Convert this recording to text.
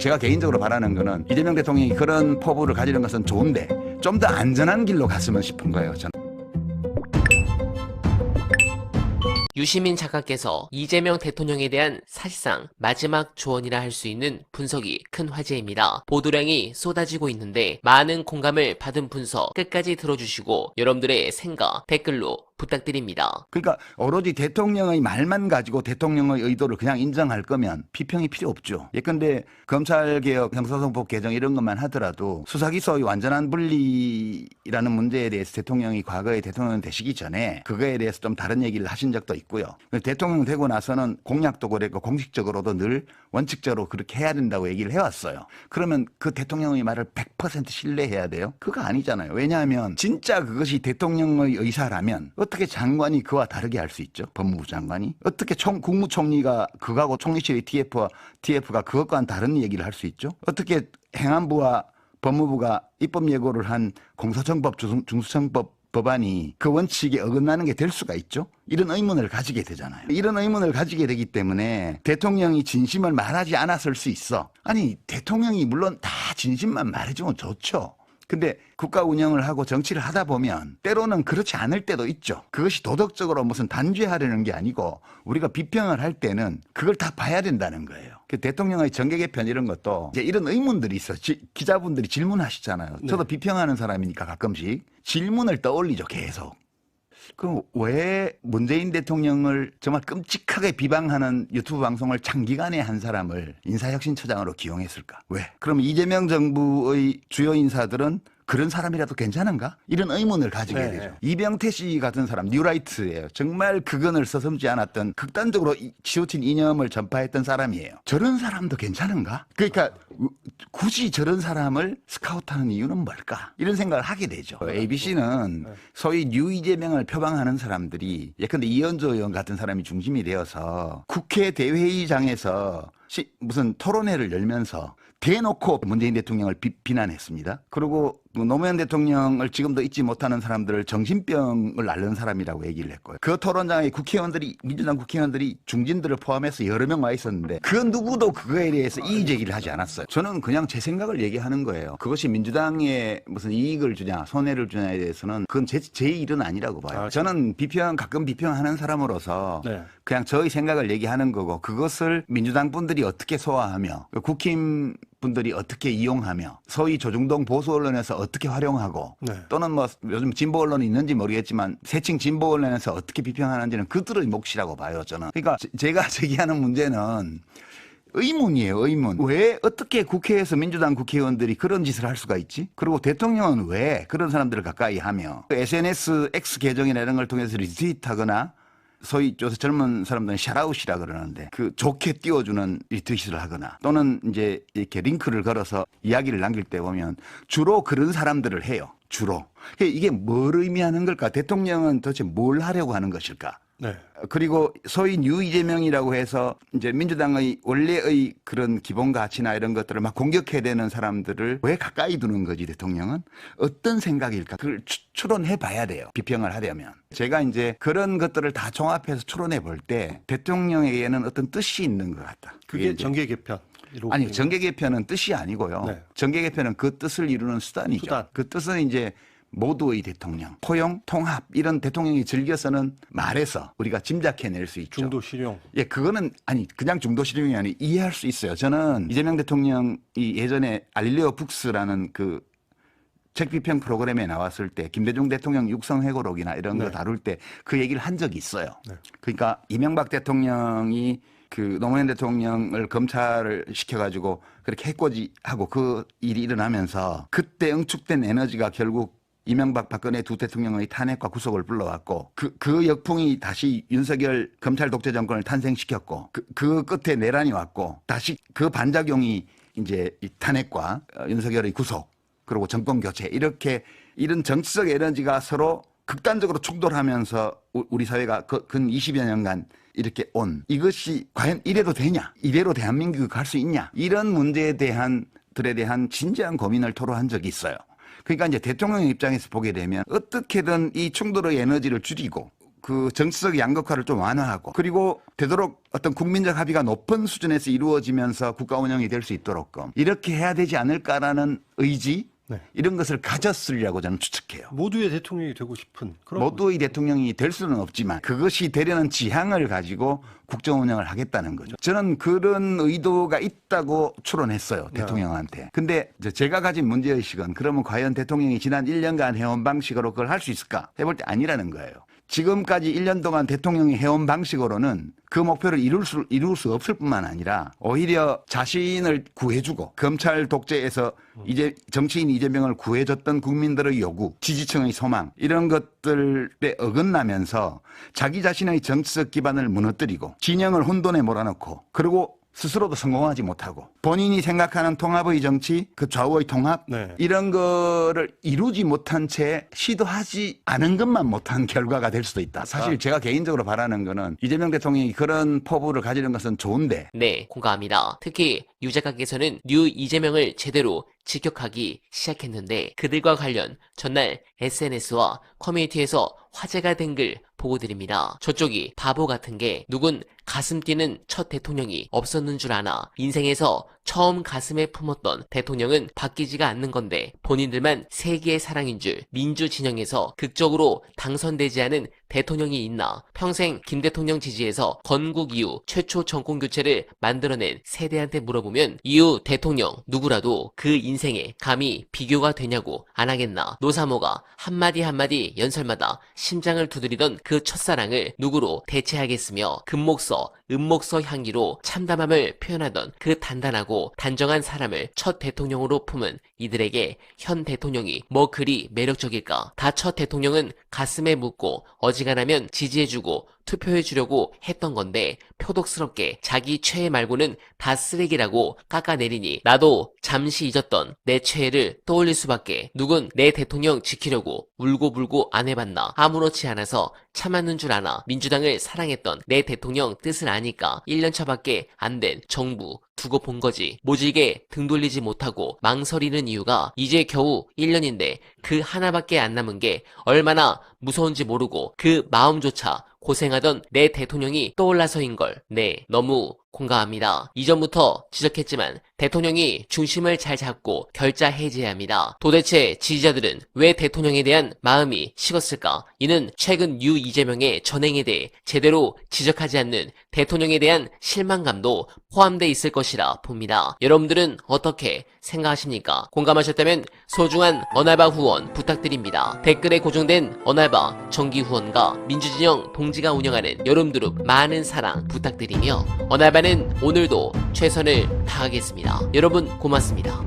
제가 개인적으로 바라는 거는 이재명 대통령이 그런 포부를 가지는 것은 좋은데 좀 더 안전한 길로 갔으면 싶은 거예요. 저는. 유시민 작가께서 이재명 대통령에 대한 사실상 마지막 조언이라 할 수 있는 분석이 큰 화제입니다. 보도량이 쏟아지고 있는데 많은 공감을 받은 분석 끝까지 들어주시고 여러분들의 생각 댓글로 부탁드립니다. 그러니까 오로지 대통령의 말만 가지고 대통령의 의도를 그냥 인정할 거면 비평이 필요 없죠. 예컨대 검찰개혁, 형사소송법 개정 이런 것만 하더라도 수사기소의 완전한 분리라는 문제에 대해서 대통령이 과거에 대통령 되시기 전에 그거에 대해서 좀 다른 얘기를 하신 적도 있고요. 대통령 되고 나서는 공약도 그랬고 공식적으로도 늘 원칙적으로 그렇게 해야 된다고 얘기를 해왔어요. 그러면 그 대통령의 말을 100% 신뢰해야 돼요? 그거 아니잖아요. 왜냐하면 진짜 그것이 대통령의 의사라면 어떻게 장관이 그와 다르게 할 수 있죠? 법무부 장관이? 어떻게 국무총리가 그거하고 총리실의 TF가 그것과는 다른 얘기를 할 수 있죠? 어떻게 행안부와 법무부가 입법 예고를 한 공소청법, 중수청법 법안이 그 원칙에 어긋나는 게 될 수가 있죠? 이런 의문을 가지게 되잖아요. 이런 의문을 가지게 되기 때문에 대통령이 진심을 말하지 않았을 수 있어. 아니, 대통령이 물론 다 진심만 말해주면 좋죠. 근데 국가 운영을 하고 정치를 하다 보면 때로는 그렇지 않을 때도 있죠. 그것이 도덕적으로 무슨 단죄하려는 게 아니고 우리가 비평을 할 때는 그걸 다 봐야 된다는 거예요. 그 대통령의 정계 개편 이런 것도 이제 이런 의문들이 있어. 기자분들이 질문하시잖아요. 네. 저도 비평하는 사람이니까 가끔씩 질문을 떠올리죠. 계속. 그럼 왜 문재인 대통령을 정말 끔찍하게 비방하는 유튜브 방송을 장기간에 한 사람을 인사혁신처장으로 기용했을까? 왜? 그럼 이재명 정부의 주요 인사들은 그런 사람이라도 괜찮은가? 이런 의문을 가지게 네. 되죠. 이병태 씨 같은 사람, 뉴라이트예요. 정말 그건을 서슴지 않았던 극단적으로 치우친 이념을 전파했던 사람이에요. 저런 사람도 괜찮은가? 그러니까 굳이 저런 사람을 스카우트하는 이유는 뭘까? 이런 생각을 하게 되죠. ABC는 소위 뉴 이재명을 표방하는 사람들이 예컨대 이현조 의원 같은 사람이 중심이 되어서 국회 대회의장에서 무슨 토론회를 열면서 대놓고 문재인 대통령을 비난했습니다. 그리고 노무현 대통령을 지금도 잊지 못하는 사람들을 정신병을 앓는 사람이라고 얘기를 했고요. 그 토론장에 민주당 국회의원들이 중진들을 포함해서 여러 명 와 있었는데 그 누구도 그거에 대해서 이의 제기를 하지 않았어요. 저는 그냥 제 생각을 얘기하는 거예요. 그것이 민주당에 무슨 이익을 주냐 손해를 주냐에 대해서는 그건 제 일은 아니라고 봐요. 저는 가끔 비평하는 사람으로서 네. 그냥 저의 생각을 얘기하는 거고 그것을 민주당 분들이 어떻게 소화하며 국힘 분들이 어떻게 이용하며 소위 조중동 보수 언론에서 어떻게 활용하고 네. 또는 뭐 요즘 진보 언론이 있는지 모르겠지만 새칭 진보 언론에서 어떻게 비평하는지는 그들의 몫이라고 봐요. 저는. 그러니까 제가 제기하는 문제는 의문이에요. 의문. 왜 어떻게 국회에서 민주당 국회의원들이 그런 짓을 할 수가 있지? 그리고 대통령은 왜 그런 사람들을 가까이 하며 SNS X 계정이나 이런 걸 통해서 리트윗하거나 소위 요새 젊은 사람들은 샤라웃이라 그러는데 그 좋게 띄워주는 리트윗을 하거나 또는 이제 이렇게 링크를 걸어서 이야기를 남길 때 보면 주로 그런 사람들을 해요. 주로. 이게 뭘 의미하는 걸까? 대통령은 도대체 뭘 하려고 하는 것일까? 네. 그리고 소위 뉴 이재명이라고 해서 이제 민주당의 원래의 그런 기본 가치나 이런 것들을 막 공격해야 되는 사람들을 왜 가까이 두는 거지 대통령은? 어떤 생각일까? 그걸 추론해 봐야 돼요. 비평을 하려면. 제가 이제 그런 것들을 다 종합해서 추론해 볼 때 대통령에게는 어떤 뜻이 있는 것 같다. 그게 정계 개편. 아니 정계 개편은 뜻이 아니고요. 네. 정계 개편은 그 뜻을 이루는 수단이죠. 수단. 그 뜻은 이제 모두의 대통령, 포용, 통합 이런 대통령이 즐겨서는 말해서 우리가 짐작해낼 수 있죠. 중도 실용. 예, 그거는 아니 그냥 중도 실용이 아니 이해할 수 있어요. 저는 이재명 대통령이 예전에 알릴레오 북스라는 그 책 비평 프로그램에 나왔을 때 김대중 대통령 육성회고록이나 이런 거 네. 다룰 때 그 얘기를 한 적이 있어요. 네. 그러니까 이명박 대통령이 그 노무현 대통령을 검찰을 시켜가지고 그렇게 해코지하고 그 일이 일어나면서 그때 응축된 에너지가 결국 이명박 박근혜 두 대통령의 탄핵과 구속을 불러왔고 그 역풍이 다시 윤석열 검찰 독재 정권을 탄생시켰고 그 끝에 내란이 왔고 다시 그 반작용이 이제 이 탄핵과 윤석열의 구속 그리고 정권 교체 이렇게 이런 정치적 에너지가 서로 극단적으로 충돌하면서 우리 사회가 근 20여 년간 이렇게 온 이것이 과연 이래도 되냐? 이대로 대한민국이 갈 수 있냐? 이런 문제에 대한 진지한 고민을 토로한 적이 있어요. 그러니까 이제 대통령의 입장에서 보게 되면 어떻게든 이 충돌의 에너지를 줄이고 그 정치적 양극화를 좀 완화하고 그리고 되도록 어떤 국민적 합의가 높은 수준에서 이루어지면서 국가 운영이 될 수 있도록 이렇게 해야 되지 않을까라는 의지 네. 이런 것을 가졌으리라고 저는 추측해요. 모두의 대통령이 되고 싶은 그런 모두의 대통령이 될 수는 없지만 그것이 되려는 지향을 가지고 국정 운영을 하겠다는 거죠. 저는 그런 의도가 있다고 추론했어요. 대통령한테. 근데 제가 가진 문제의식은 그러면 과연 대통령이 지난 1년간 해온 방식으로 그걸 할 수 있을까? 해볼 때 아니라는 거예요. 지금까지 1년 동안 대통령이 해온 방식으로는 그 목표를 이룰 수 없을 뿐만 아니라 오히려 자신을 구해주고 검찰 독재에서 이제 정치인 이재명을 구해줬던 국민들의 요구, 지지층의 소망 이런 것들에 어긋나면서 자기 자신의 정치적 기반을 무너뜨리고 진영을 혼돈에 몰아넣고 그리고 스스로도 성공하지 못하고 본인이 생각하는 통합의 정치, 그 좌우의 통합 네. 이런 거를 이루지 못한 채 시도하지 않은 것만 못한 결과가 될 수도 있다. 사실 제가 개인적으로 바라는 거는 이재명 대통령이 그런 포부를 가지는 것은 좋은데 네, 공감합니다. 특히 유 작가께서는 뉴 이재명을 제대로 직격하기 시작했는데 그들과 관련 전날 SNS와 커뮤니티에서 화제가 된 글 보고 드립니다. 저쪽이 바보 같은 게 누군 가슴 뛰는 첫 대통령이 없었는 줄 아나. 인생에서 처음 가슴에 품었던 대통령은 바뀌지가 않는 건데 본인들만 세계의 사랑인 줄 민주 진영에서 극적으로 당선되지 않은 대통령이 있나. 평생 김 대통령 지지해서 건국 이후 최초 정권 교체를 만들어낸 세대한테 물어보면 이후 대통령 누구라도 그 인생에 감히 비교가 되냐고 안 하겠나. 노사모가 한마디 한마디 연설마다 심장을 두드리던 그 첫사랑을 누구로 대체하겠으며 금목서 은목서 향기로 참담함을 표현하던 그 단단하고 단정한 사람을 첫 대통령으로 품은 이들에게 현 대통령이 뭐 그리 매력적일까. 다 첫 대통령은 가슴에 묻고 어지간하면 지지해주고 투표해주려고 했던 건데 표독스럽게 자기 최애 말고는 다 쓰레기라고 깎아내리니 나도 잠시 잊었던 내 최애를 떠올릴 수밖에. 누군 내 대통령 지키려고 울고불고 안 해봤나. 아무렇지 않아서 참았는 줄 아나. 민주당을 사랑했던 내 대통령 뜻을 아니까 1년차밖에 안 된 정부 두고 본 거지. 모질게 등 돌리지 못하고 망설이는 이유가 이제 겨우 1년인데 그 하나밖에 안 남은 게 얼마나 무서운지 모르고 그 마음조차 고생하던 내 대통령이 떠올라서인걸. 네, 너무 공감합니다. 이전부터 지적했지만 대통령이 중심을 잘 잡고 결자 해제해야 합니다. 도대체 지지자들은 왜 대통령에 대한 마음이 식었을까? 이는 최근 유 이재명의 전행에 대해 제대로 지적하지 않는 대통령에 대한 실망감도 포함돼 있을 것이라 봅니다. 여러분들은 어떻게 생각하십니까? 공감하셨다면 소중한 언알바 후원 부탁드립니다. 댓글에 고정된 언알바 정기 후원과 민주진영 동지가 운영하는 여름두릅 많은 사랑 부탁드리며 언알바는 오늘도 최선을 다하겠습니다. 여러분 고맙습니다.